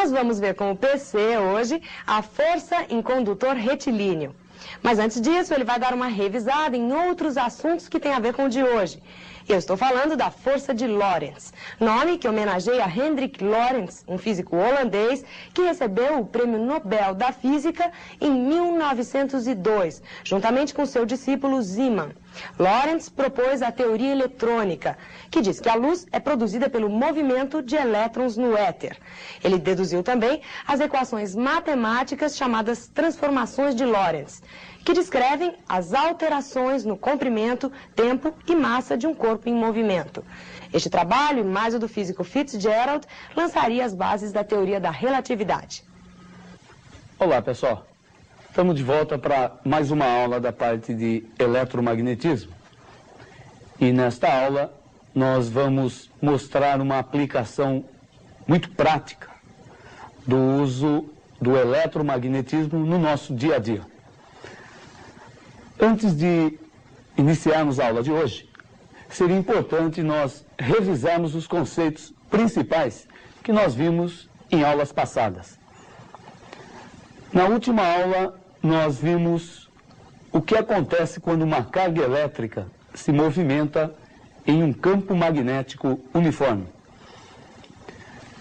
nós vamos ver com o PC hoje a força em condutor retilíneo. Mas antes disso, ele vai dar uma revisada em outros assuntos que têm a ver com o de hoje. Eu estou falando da força de Lorentz, nome que homenageia Hendrik Lorentz, um físico holandês que recebeu o Prêmio Nobel da Física em 1902, juntamente com seu discípulo Zeeman. Lorentz propôs a teoria eletrônica, que diz que a luz é produzida pelo movimento de elétrons no éter. Ele deduziu também as equações matemáticas chamadas transformações de Lorentz, que descrevem as alterações no comprimento, tempo e massa de um corpo em movimento. Este trabalho, e mais o do físico Fitzgerald, lançaria as bases da teoria da relatividade. Olá, pessoal. Estamos de volta para mais uma aula da parte de eletromagnetismo. E nesta aula nós vamos mostrar uma aplicação muito prática do uso do eletromagnetismo no nosso dia a dia. Antes de iniciarmos a aula de hoje, seria importante nós revisarmos os conceitos principais que nós vimos em aulas passadas. Na última aula, nós vimos o que acontece quando uma carga elétrica se movimenta em um campo magnético uniforme.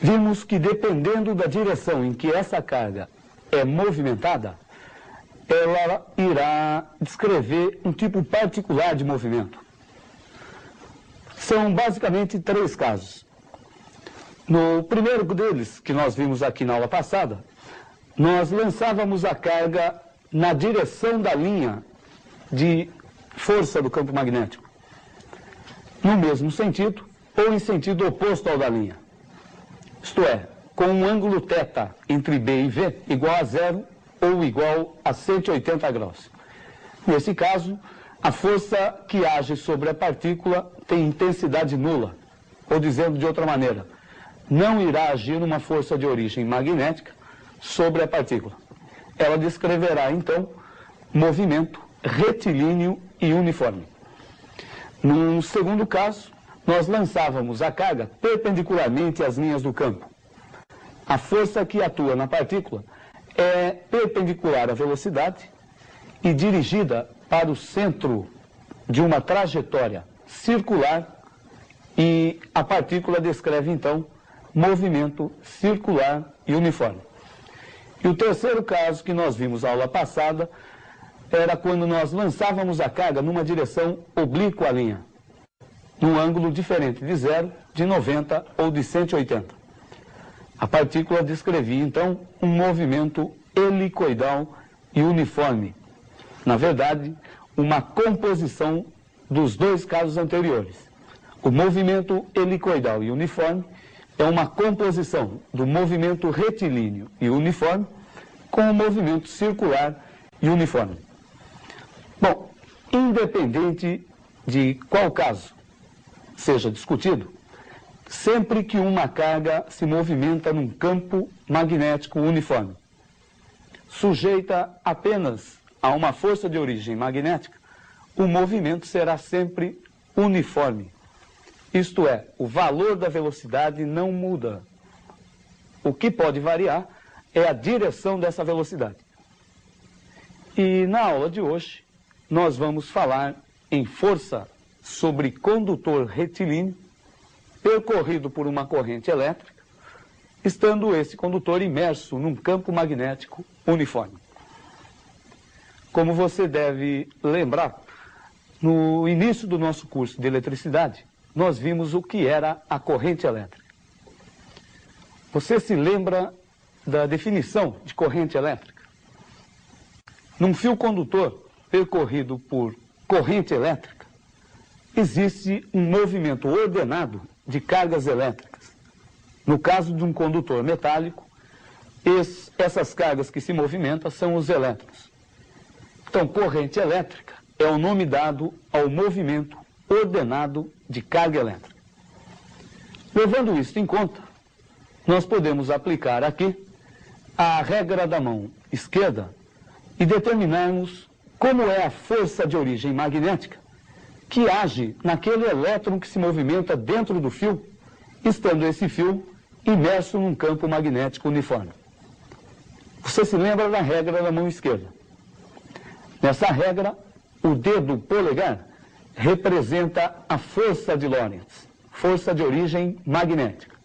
Vimos que, dependendo da direção em que essa carga é movimentada, ela irá descrever um tipo particular de movimento. São basicamente 3 casos. No primeiro deles, que nós vimos aqui na aula passada, nós lançávamos a carga na direção da linha de força do campo magnético, no mesmo sentido ou em sentido oposto ao da linha. Isto é, com um ângulo θ entre B e V igual a 0 ou igual a 180 graus. Nesse caso, a força que age sobre a partícula tem intensidade nula, ou dizendo de outra maneira, não irá agir uma força de origem magnética sobre a partícula. Ela descreverá, então, movimento retilíneo e uniforme. Num segundo caso, nós lançávamos a carga perpendicularmente às linhas do campo. A força que atua na partícula é perpendicular à velocidade e dirigida para o centro de uma trajetória circular, e a partícula descreve, então, movimento circular e uniforme. E o terceiro caso que nós vimos na aula passada era quando nós lançávamos a carga numa direção oblíqua à linha, num ângulo diferente de 0, de 90 ou de 180. A partícula descrevia, então, um movimento helicoidal e uniforme. Na verdade, uma composição dos 2 casos anteriores. O movimento helicoidal e uniforme é uma composição do movimento retilíneo e uniforme com o movimento circular e uniforme. Bom, independente de qual caso seja discutido, sempre que uma carga se movimenta num campo magnético uniforme, sujeita apenas a uma força de origem magnética, o movimento será sempre uniforme. Isto é, o valor da velocidade não muda. O que pode variar é a direção dessa velocidade. E na aula de hoje, nós vamos falar em força sobre condutor retilíneo percorrido por uma corrente elétrica, estando esse condutor imerso num campo magnético uniforme. Como você deve lembrar, no início do nosso curso de eletricidade, nós vimos o que era a corrente elétrica. Você se lembra da definição de corrente elétrica? Num fio condutor percorrido por corrente elétrica, existe um movimento ordenado de cargas elétricas. No caso de um condutor metálico, essas cargas que se movimentam são os elétrons. Então, corrente elétrica é o nome dado ao movimento ordenado de carga elétrica. Levando isso em conta, nós podemos aplicar aqui a regra da mão esquerda e determinarmos como é a força de origem magnética que age naquele elétron que se movimenta dentro do fio, estando esse fio imerso num campo magnético uniforme. Você se lembra da regra da mão esquerda? Nessa regra, o dedo polegar representa a força de Lorentz, força de origem magnética.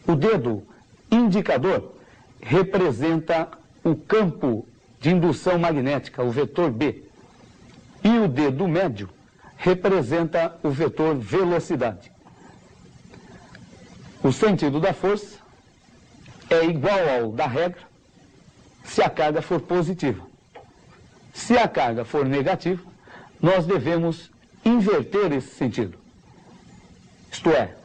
O dedo indicador representa o campo de indução magnética, o vetor B. E o dedo médio representa o vetor velocidade. O sentido da força é igual ao da regra se a carga for positiva. Se a carga for negativa, nós devemos inverter esse sentido. Isto é,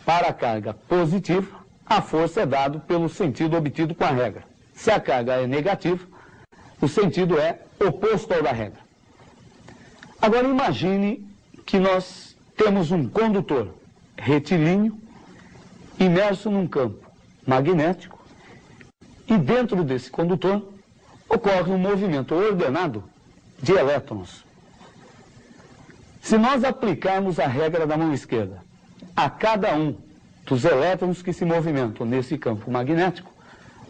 para a carga positiva, a força é dada pelo sentido obtido com a regra. Se a carga é negativa, o sentido é oposto ao da regra. Agora imagine que nós temos um condutor retilíneo imerso num campo magnético e dentro desse condutor ocorre um movimento ordenado de elétrons. Se nós aplicarmos a regra da mão esquerda a cada um dos elétrons que se movimentam nesse campo magnético,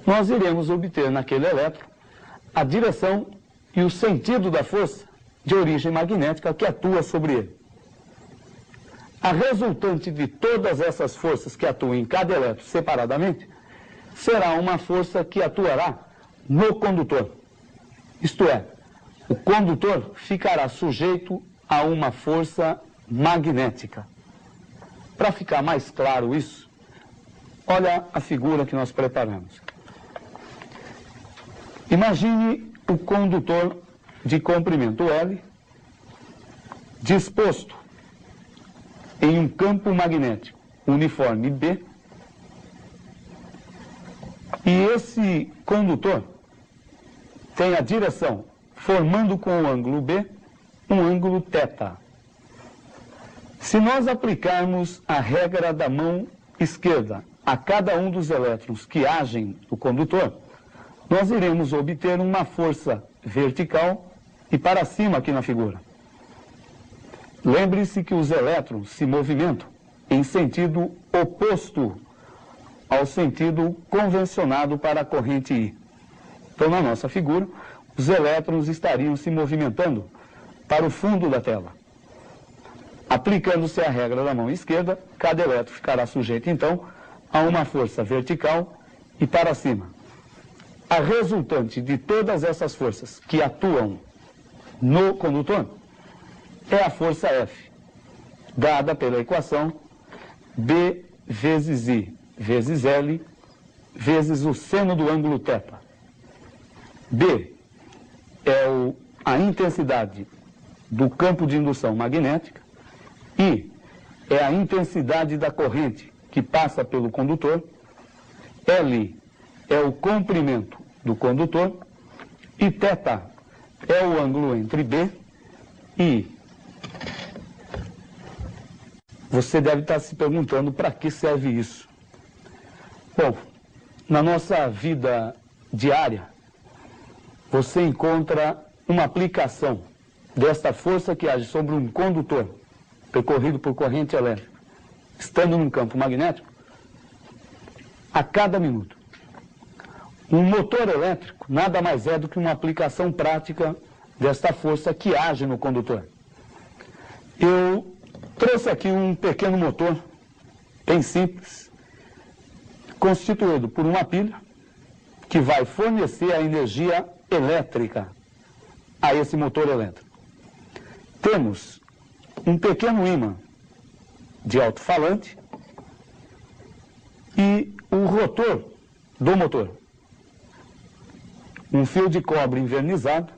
nós iremos obter naquele elétron a direção e o sentido da força de origem magnética que atua sobre ele. A resultante de todas essas forças que atuam em cada elétron separadamente será uma força que atuará no condutor. Isto é, o condutor ficará sujeito a uma força magnética. Para ficar mais claro isso, olha a figura que nós preparamos. Imagine o condutor de comprimento L disposto em um campo magnético uniforme B, e esse condutor tem a direção, formando com o ângulo B, um ângulo θ. Se nós aplicarmos a regra da mão esquerda a cada um dos elétrons que agem no condutor, nós iremos obter uma força vertical e para cima aqui na figura. Lembre-se que os elétrons se movimentam em sentido oposto ao sentido convencionado para a corrente I. Então, na nossa figura, os elétrons estariam se movimentando para o fundo da tela. Aplicando-se a regra da mão esquerda, cada elétron ficará sujeito, então, a uma força vertical e para cima. A resultante de todas essas forças que atuam no condutor é a força F, dada pela equação B vezes I vezes L vezes o seno do ângulo θ. B é a intensidade do campo de indução magnética, I é a intensidade da corrente que passa pelo condutor, L é o comprimento do condutor e θ é o ângulo entre B e I. Você deve estar se perguntando para que serve isso. Bom, na nossa vida diária, você encontra uma aplicação desta força que age sobre um condutor percorrido por corrente elétrica, estando num campo magnético, a cada minuto. Um motor elétrico nada mais é do que uma aplicação prática desta força que age no condutor. Eu trouxe aqui um pequeno motor, bem simples, constituído por uma pilha que vai fornecer a energia elétrica a esse motor elétrico. Temos um pequeno ímã de alto-falante e o rotor do motor. Um fio de cobre envernizado,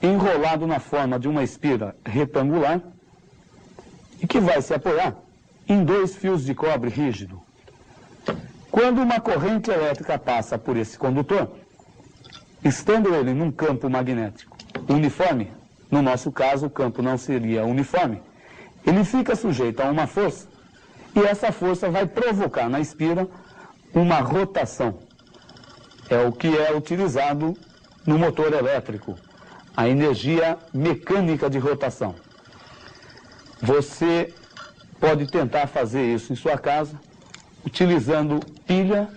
enrolado na forma de uma espira retangular e que vai se apoiar em dois fios de cobre rígido. Quando uma corrente elétrica passa por esse condutor, estando ele num campo magnético uniforme, no nosso caso o campo não seria uniforme, ele fica sujeito a uma força e essa força vai provocar na espira uma rotação. É o que é utilizado no motor elétrico, a energia mecânica de rotação. Você pode tentar fazer isso em sua casa, utilizando pilha,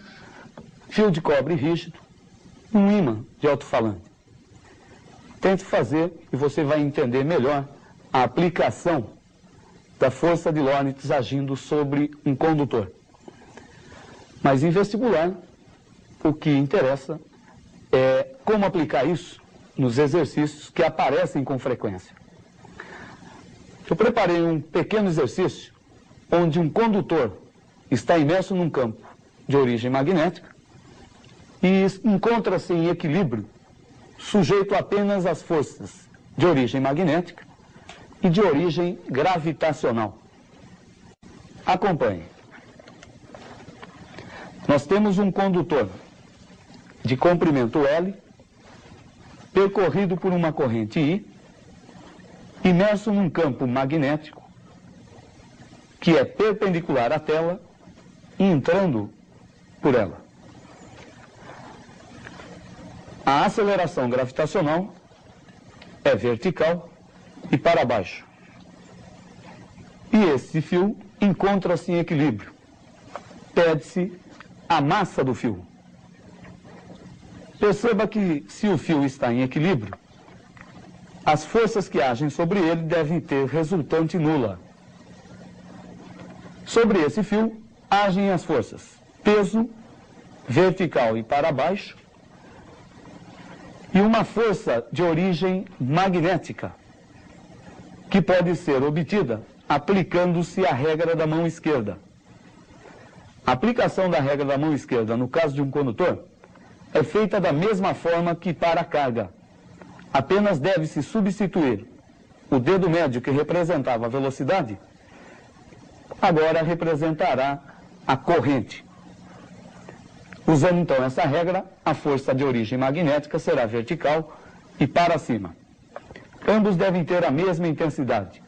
fio de cobre rígido, um ímã de alto-falante. Tente fazer e você vai entender melhor a aplicação da força de Lorentz agindo sobre um condutor. Mas em vestibular, o que interessa é como aplicar isso nos exercícios que aparecem com frequência. Eu preparei um pequeno exercício onde um condutor está imerso num campo de origem magnética e encontra-se em equilíbrio, sujeito apenas às forças de origem magnética e de origem gravitacional. Acompanhe. Nós temos um condutor de comprimento L, percorrido por uma corrente I, imerso num campo magnético que é perpendicular à tela e entrando por ela. A aceleração gravitacional é vertical e para baixo. E esse fio encontra-se em equilíbrio. Pede-se a massa do fio. Perceba que, se o fio está em equilíbrio, as forças que agem sobre ele devem ter resultante nula. Sobre esse fio, agem as forças peso, vertical e para baixo, e uma força de origem magnética, que pode ser obtida aplicando-se a regra da mão esquerda. A aplicação da regra da mão esquerda, no caso de um condutor, é feita da mesma forma que para a carga. Apenas deve-se substituir o dedo médio que representava a velocidade, agora representará a corrente. Usando então essa regra, a força de origem magnética será vertical e para cima. Ambos devem ter a mesma intensidade.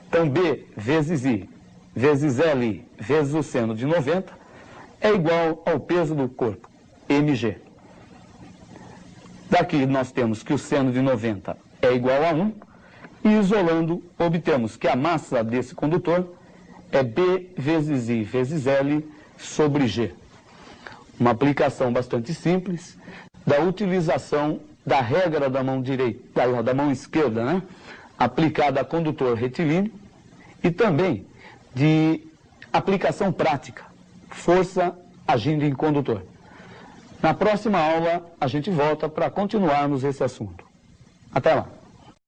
Então B vezes I vezes Li vezes o seno de 90 é igual ao peso do corpo, mg. Daqui nós temos que o seno de 90 é igual a 1, e isolando, obtemos que a massa desse condutor é B vezes I vezes L sobre G. Uma aplicação bastante simples da utilização da regra da mão direita, da mão esquerda, né? Aplicada a condutor retilíneo, e também de aplicação prática, força agindo em condutor. Na próxima aula, a gente volta para continuarmos esse assunto. Até lá!